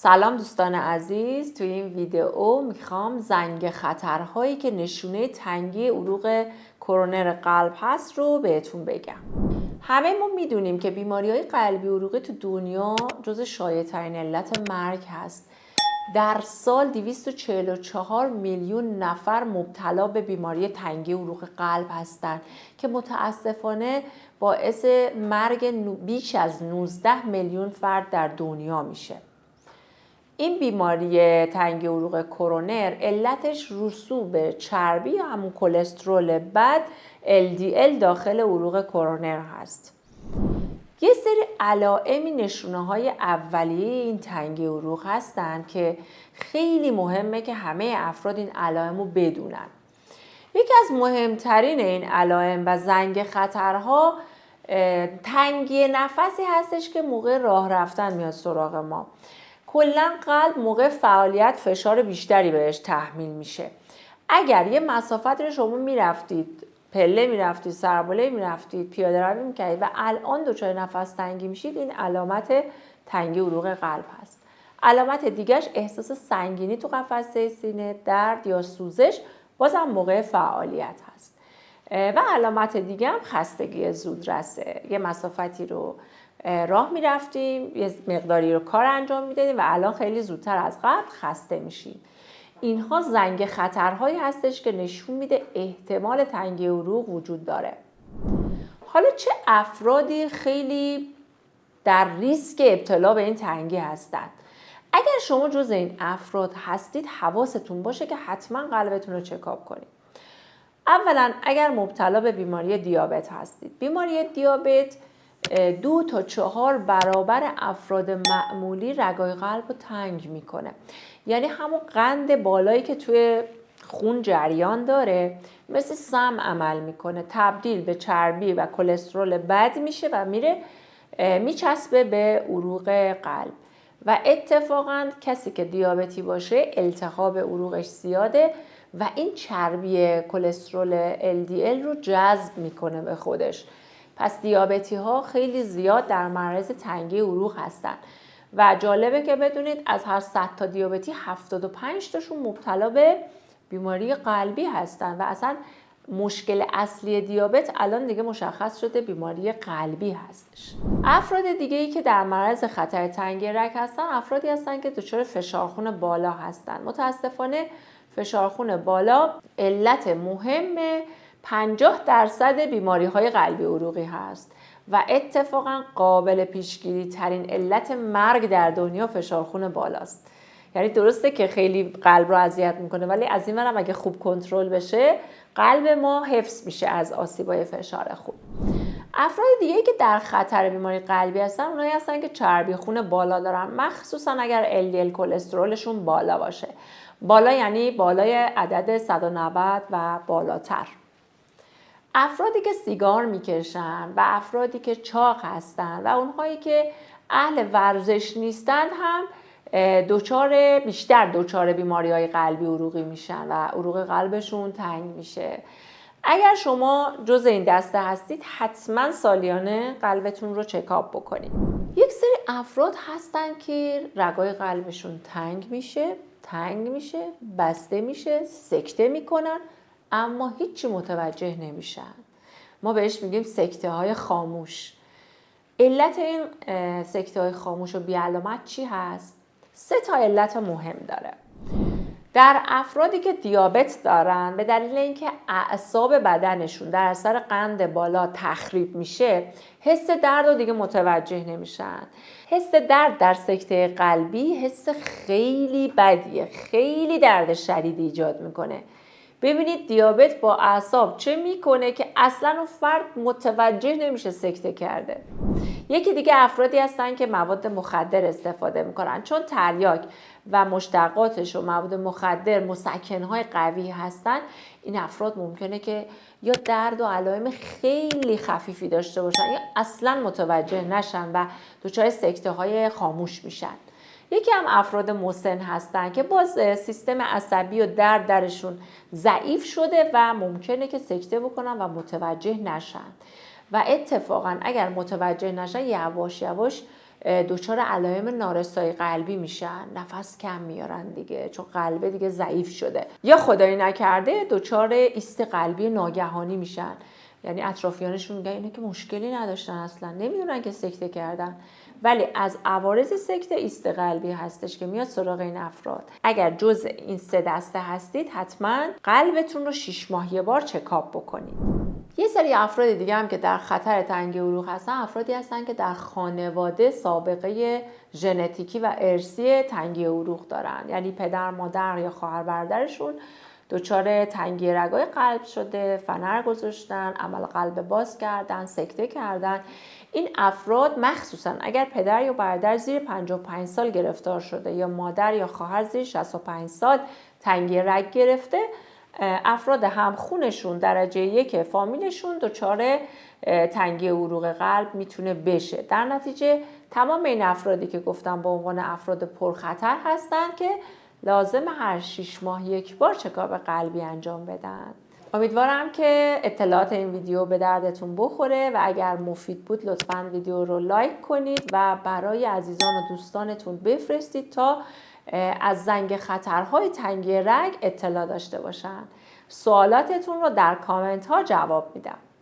سلام دوستان عزیز، توی این ویدیو میخوام زنگ خطرهایی که نشونه تنگی عروق کورونر قلب هست رو بهتون بگم. همه ما میدونیم که بیماریهای قلبی عروقی تو دنیا جز شایع‌ترین علت مرگ هست. در سال 244 میلیون نفر مبتلا به بیماری تنگی عروق قلب هستند که متاسفانه باعث مرگ بیش از 19 میلیون فرد در دنیا میشه. این بیماری تنگی عروق کورونر علتش رسوب چربی یا همون کلسترول بد LDL داخل عروق کورونر هست. یه سری علائمی نشونه‌های اولیه این تنگی عروق هستن که خیلی مهمه که همه افراد این علائم رو بدونن. یکی از مهمترین این علائم و زنگ خطرها تنگی نفسی هستش که موقع راه رفتن میاد سراغ ما. کلاً قلب موقع فعالیت فشار بیشتری بهش تحمیل میشه. اگر یه مسافت رو شما میرفتید، پله میرفتید، سرباله میرفتید، پیاده روی میکردید و الان دچار نفس تنگی میشید، این علامت تنگی عروق قلب هست. علامت دیگهش احساس سنگینی تو قفسه سینه، درد یا سوزش بازم موقع فعالیت هست. و علامت دیگه هم خستگی زودرسه. یه مسافتی رو راه میرفتیم، یه مقداری رو کار انجام میدادیم و الان خیلی زودتر از قبل خسته میشیم. اینها زنگ خطرهایی هستش که نشون میده احتمال تنگی عروق وجود داره. حالا چه افرادی خیلی در ریسک ابتلا به این تنگی هستند؟ اگر شما جز این افراد هستید حواستون باشه که حتما قلبتون رو چکاپ کنید. اولا اگر مبتلا به بیماری دیابت هستید، بیماری دیابت 2 تا 4 برابر افراد معمولی رگای قلب رو تنگ میکنه. یعنی همون قند بالایی که توی خون جریان داره مثل سم عمل میکنه، تبدیل به چربی و کلسترول بد میشه و میره میچسبه به عروق قلب. و اتفاقا کسی که دیابتی باشه التهاب عروقش زیاده و این چربی کلسترول LDL رو جذب میکنه به خودش. پس دیابتی ها خیلی زیاد در معرض تنگی عروق هستن و جالبه که بدونید از هر 100 تا دیابتی 75 تاشون مبتلا به بیماری قلبی هستن و اصلا مشکل اصلی دیابت الان دیگه مشخص شده بیماری قلبی هستش. افراد دیگه ای که در معرض خطر تنگی رگ هستن افرادی هستن که دچار فشارخون بالا هستن. متاسفانه فشارخون بالا علت مهم 50% بیماری‌های قلبی عروقی هست و اتفاقا قابل پیشگیری ترین علت مرگ در دنیا فشارخون بالاست. یعنی درسته که خیلی قلب رو اذیت میکنه ولی از این ورم اگه خوب کنترل بشه قلب ما حفظ میشه از آسیبای فشار خون. افراد دیگه که در خطر بیماری قلبی هستن اونایی هستن که چربی خون بالا دارن، مخصوصا اگر LDL کلسترولشون بالا باشه. بالا یعنی بالای عدد 190 و بالاتر. افرادی که سیگار میکشن و افرادی که چاق هستن و اونهایی که اهل ورزش نیستند هم بیشتر دچار بیماری‌های قلبی عروقی میشن و عروق قلبشون تنگ میشه. اگر شما جز این دسته هستید حتما سالیانه قلبتون رو چکاپ بکنید. یک سری افراد هستن که رگای قلبشون تنگ میشه، بسته میشه، سکته میکنن اما هیچی متوجه نمیشن. ما بهش میگیم سکته های خاموش. علت این سکته های خاموش و بی علامت چی هست؟ 3 تا علت مهم داره. در افرادی که دیابت دارن به دلیل اینکه اعصاب بدنشون در اثر قند بالا تخریب میشه حس درد رو دیگه متوجه نمیشن. حس درد در سکته قلبی حس خیلی بدیه، خیلی درد شدید ایجاد میکنه. ببینید دیابت با اعصاب چه میکنه که اصلا اون فرد متوجه نمیشه سکته کرده. یکی دیگه افرادی هستن که مواد مخدر استفاده میکنن، چون تریاک و مشتقاتش و مواد مخدر مسکنهای قوی هستن. این افراد ممکنه که یا درد و علائم خیلی خفیفی داشته باشن یا اصلا متوجه نشن و دچار سکته های خاموش میشن. یکی هم افراد مسن هستن که باز سیستم عصبی و درد درشون ضعیف شده و ممکنه که سکته بکنن و متوجه نشن. و اتفاقا اگر متوجه نشن یواش یواش دچار علائم نارسایی قلبی میشن، نفس کم میارن دیگه چون قلبه دیگه ضعیف شده، یا خدایی نکرده دچار ایست قلبی ناگهانی میشن. یعنی اطرافیانشون میگن اینا که مشکلی نداشتن، اصلا نمیدونن که سکته کردن، ولی از عوارض سکته ایست قلبی هستش که میاد سراغ این افراد. اگر جزء این 3 دسته هستید حتما قلبتون رو 6 ماه یه بار چکاپ بکنید. یه سری افراد دیگه هم که در خطر تنگی عروق هستن، افرادی هستن که در خانواده سابقه ژنتیکی و ارثی تنگی عروق دارن، یعنی پدر، مادر یا خواهر برادرشون دچار تنگی رگای قلب شده، فنر گذاشتن، عمل قلب باز کردن، سکته کردن. این افراد مخصوصا اگر پدر یا برادر زیر 55 سال گرفتار شده یا مادر یا خواهر زیر 65 سال تنگی رگ گرفته، افراد همخونشون درجه 1 فامیلشون دچار تنگی عروق قلب میتونه بشه. در نتیجه تمام این افرادی که گفتم به عنوان افراد پرخطر هستن که لازم هر 6 ماه یک بار چکاپ قلبی انجام بدن. امیدوارم که اطلاعات این ویدیو به دردتون بخوره و اگر مفید بود لطفاً ویدیو رو لایک کنید و برای عزیزان و دوستانتون بفرستید تا از زنگ خطرهای تنگی رگ اطلاع داشته باشن. سوالاتتون رو در کامنت ها جواب میدم.